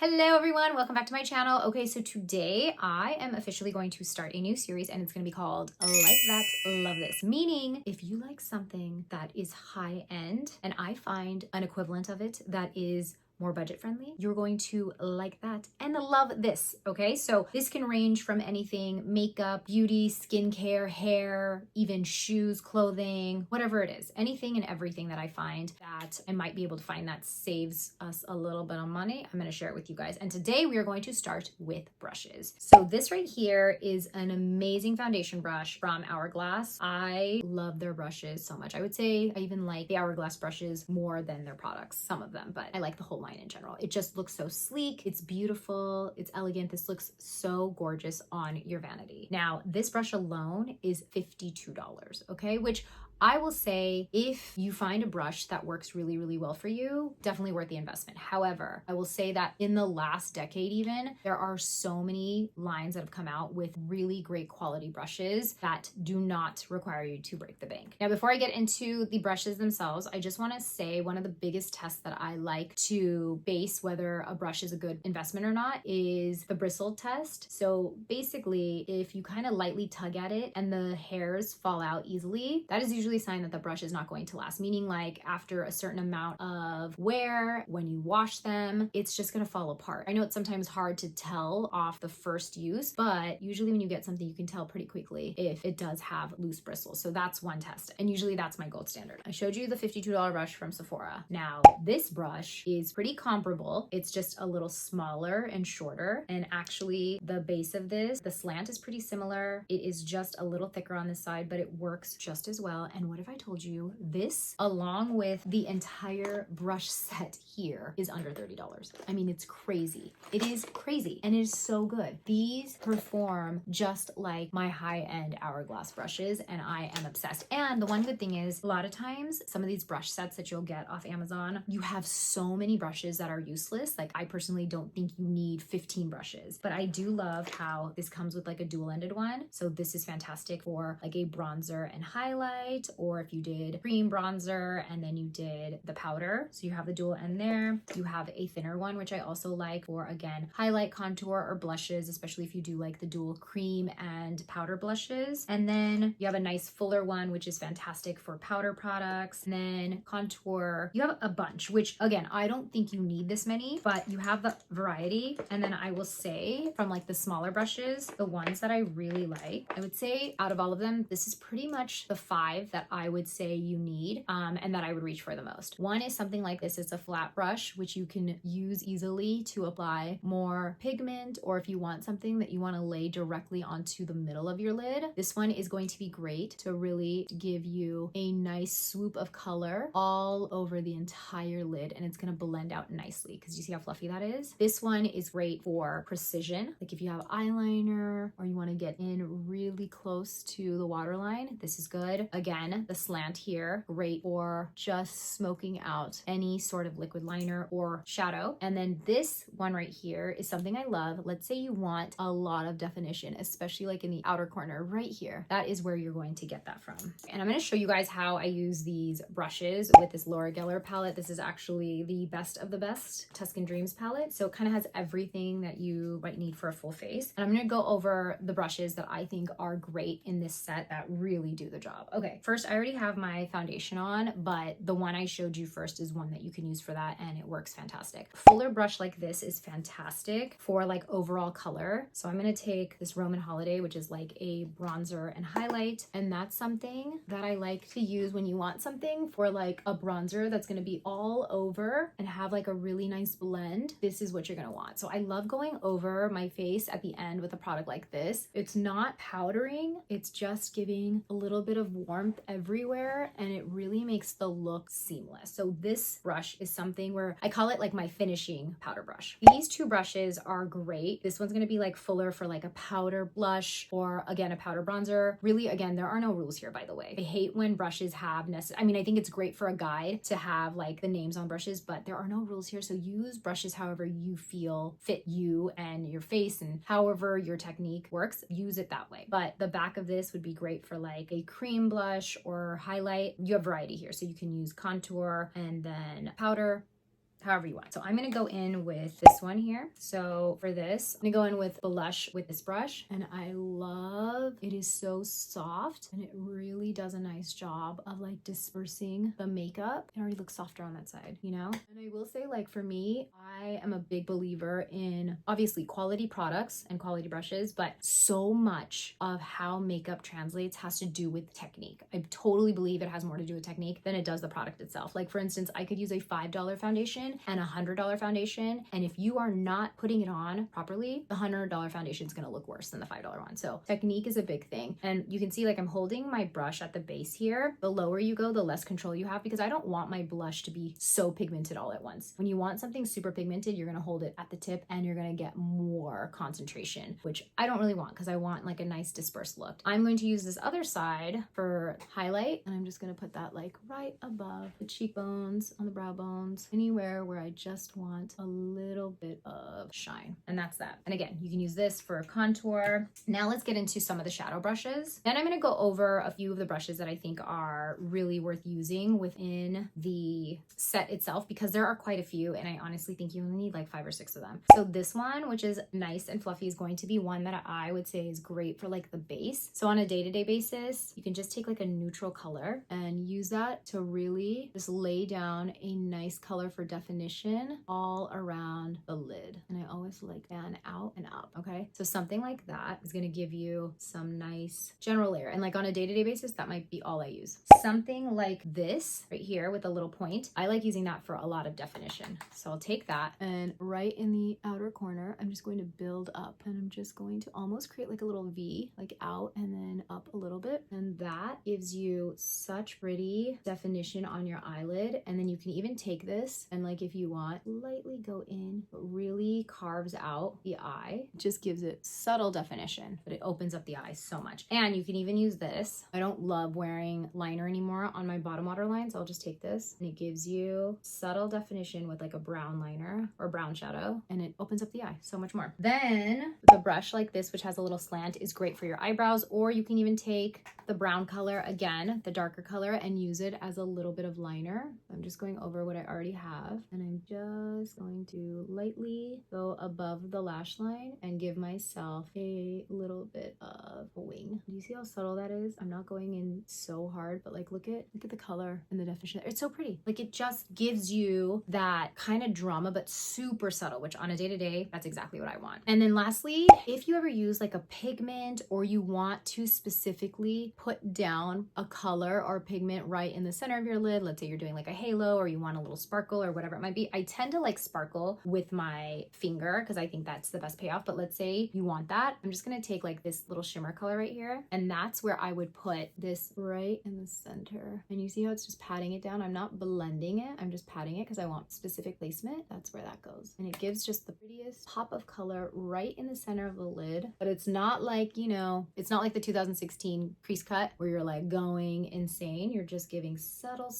Hello everyone, welcome back to my channel. Okay, so today I am officially going to start a new series and it's going to be called Like That, Love This. Meaning, if you like something that is high end and I find an equivalent of it that is more budget friendly, you're going to like that and love this. Okay, so this can range from anything: makeup, beauty, skincare, hair, even shoes, clothing, whatever it is, anything and everything that I find that I might be able to find that saves us a little bit of money, I'm going to share it with you guys. And today we are going to start with brushes. So this right here is an amazing foundation brush from Hourglass. I love their brushes so much. I would say I even like the Hourglass brushes more than their products, some of them, but I like the whole line in general. It just looks so sleek, it's beautiful, it's elegant. This looks so gorgeous on your vanity. Now, this brush alone is $52, okay? Which I will say, if you find a brush that works really, really well for you, definitely worth the investment. However, I will say that in the last decade even, there are so many lines that have come out with really great quality brushes that do not require you to break the bank. Now, before I get into the brushes themselves, I just want to say one of the biggest tests that I like to base whether a brush is a good investment or not is the bristle test. So basically, if you kind of lightly tug at it and the hairs fall out easily, that is usually a sign that the brush is not going to last. Meaning, like, after a certain amount of wear, when you wash them, it's just going to fall apart. I know it's sometimes hard to tell off the first use, but usually when you get something, you can tell pretty quickly if it does have loose bristles. So that's one test. And usually that's my gold standard. I showed you the $52 brush from Sephora. Now, this brush is pretty comparable. It's just a little smaller and shorter. And actually, the base of this, the slant is pretty similar. It is just a little thicker on this side, but it works just as well. And what if I told you this, along with the entire brush set here, is under $30? I mean, it's crazy. It is crazy. And it is so good. These perform just like my high-end Hourglass brushes, and I am obsessed. And the one good thing is, a lot of times, some of these brush sets that you'll get off Amazon, you have so many brushes that are useless. Like, I personally don't think you need 15 brushes, but I do love how this comes with like a dual-ended one. So this is fantastic for like a bronzer and highlight, or if you did cream bronzer and then you did the powder. So you have the dual end there. You have a thinner one, which I also like for, again, highlight, contour, or blushes, especially if you do like the dual cream and powder blushes. And then you have a nice fuller one, which is fantastic for powder products. And then contour, you have a bunch, which again, I don't think you need this many, but you have the variety. And then I will say, from like the smaller brushes, the ones that I really like, I would say out of all of them, this is pretty much the 5 that I would say you need, and that I would reach for the most. One is something like this. It's a flat brush, which you can use easily to apply more pigment, or if you want something that you want to lay directly onto the middle of your lid. This one is going to be great to really give you a nice swoop of color all over the entire lid, and it's going to blend out nicely because you see how fluffy that is. This one is great for precision, like if you have eyeliner or you want to get in really close to the waterline. This is good. Again, the slant here, great for just smoking out any sort of liquid liner or shadow. And then this one right here is something I love. Let's say you want a lot of definition, especially like in the outer corner right here. That is where you're going to get that from. And I'm going to show you guys how I use these brushes with this Laura Geller palette. This is actually the best of the best Tuscan Dreams palette. So it kind of has everything that you might need for a full face. And I'm going to go over the brushes that I think are great in this set that really do the job. Okay, first, I already have my foundation on, but the one I showed you first is one that you can use for that, and it works fantastic. Fuller brush like this is fantastic for like overall color. So I'm going to take this Roman Holiday, which is like a bronzer and highlight, and that's something that I like to use when you want something for like a bronzer that's going to be all over and have like a really nice blend. This is what you're going to want. So I love going over my face at the end with a product like this. It's not powdering, it's just giving a little bit of warmth everywhere, and it really makes the look seamless. So this brush is something where I call it like my finishing powder brush. These two brushes are great. This one's going to be like fuller for like a powder blush or, again, a powder bronzer. Really, again, there are no rules here, by the way. I hate when brushes have I mean, I think it's great for a guide to have like the names on brushes, but there are no rules here. So use brushes however you feel fit you and your face, and however your technique works, use it that way. But the back of this would be great for like a cream blush or highlight. You have variety here, so you can use contour and then powder. however you want. So I'm gonna go in with this one here. So for this, I'm gonna go in with blush with this brush, and I love it. Is so soft, and it really does a nice job of like dispersing the makeup. It already looks softer on that side, you know? And I will say, like, for me, I am a big believer in obviously quality products and quality brushes, but so much of how makeup translates has to do with technique. I totally believe it has more to do with technique than it does the product itself. Like, for instance, I could use a $5 foundation and a $100 foundation, and if you are not putting it on properly, the $100 foundation is going to look worse than the $5 one. So technique is a big thing. And you can see, like, I'm holding my brush at the base here. The lower you go, the less control you have, because I don't want my blush to be so pigmented all at once. When you want something super pigmented, you're going to hold it at the tip and you're going to get more concentration, which I don't really want, because I want like a nice dispersed look. I'm going to use this other side for highlight, and I'm just going to put that like right above the cheekbones, on the brow bones, anywhere where I just want a little bit of shine. And that's that. And again, you can use this for contour. Now let's get into some of the shadow brushes. And I'm going to go over a few of the brushes that I think are really worth using within the set itself, because there are quite a few, and I honestly think you only need like 5 or 6 of them. So this one, which is nice and fluffy, is going to be one that I would say is great for like the base. So on a day-to-day basis, you can just take like a neutral color and use that to really just lay down a nice color for definition all around the lid. And I always like fan out and up, okay? So something like that is gonna give you some nice general layer. And like on a day-to-day basis, that might be all I use. Something like this right here with a little point, I like using that for a lot of definition. So I'll take that, and right in the outer corner, I'm just going to build up, and I'm just going to almost create like a little V, like out and then up a little bit. And that gives you such pretty definition on your eyelid. And then you can even take this and, like, if you want, lightly go in, but really carves out the eye. It just gives it subtle definition, but it opens up the eye so much. And you can even use this. I don't love wearing liner anymore on my bottom waterline, so I'll just take this, and it gives you subtle definition with like a brown liner or brown shadow, and it opens up the eye so much more. Then the brush like this, which has a little slant, is great for your eyebrows, or you can even take the brown color, again, the darker color, and use it as a little bit of liner. I'm just going over what I already have, and I'm just going to lightly go above the lash line and give myself a little bit of a wing. Do you see how subtle that is? I'm not going in so hard, but like look at the color and the definition. It's so pretty. Like, it just gives you that kind of drama, but super subtle, which on a day-to-day, that's exactly what I want. And then lastly, if you ever use like a pigment, or you want to specifically put down a color or pigment right in the center of your lid, let's say you're doing like a halo, or you want a little sparkle or whatever it might be. I tend to like sparkle with my finger because I think that's the best payoff. But let's say you want that, I'm just gonna take like this little shimmer color right here, and that's where I would put this right in the center. And you see how it's just patting it down? I'm not blending it, I'm just patting it because I want specific placement. That's where that goes, and it gives just the prettiest pop of color right in the center of the lid. But it's not like, you know, it's not like the 2016 crease cut where you're like going insane. You're just giving subtle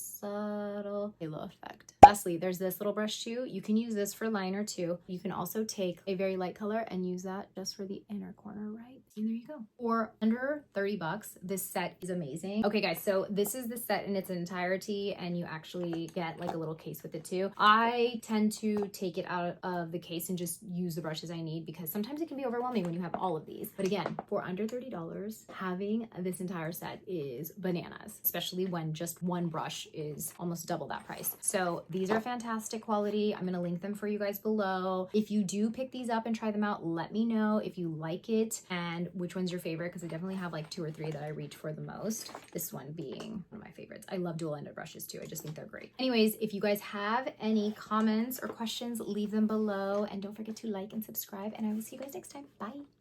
halo effect. Lastly, there's this little brush too. You can use this for liner too. You can also take a very light color and use that just for the inner corner, right? And there you go. For under 30 bucks, this set is amazing. Okay guys, so this is the set in its entirety, and you actually get like a little case with it too. I tend to take it out of the case and just use the brushes I need, because sometimes it can be overwhelming when you have all of these. But again, for under $30, having this entire set is bananas, especially when just one brush is almost double that price. So these are fantastic quality. I'm gonna link them for you guys below. If you do pick these up and try them out, let me know if you like it and which one's your favorite, because I definitely have like 2 or 3 that I reach for the most. This one being one of my favorites. I love dual-ended brushes too. I just think they're great. Anyways, if you guys have any comments or questions, leave them below, and don't forget to like and subscribe, and I will see you guys next time. Bye.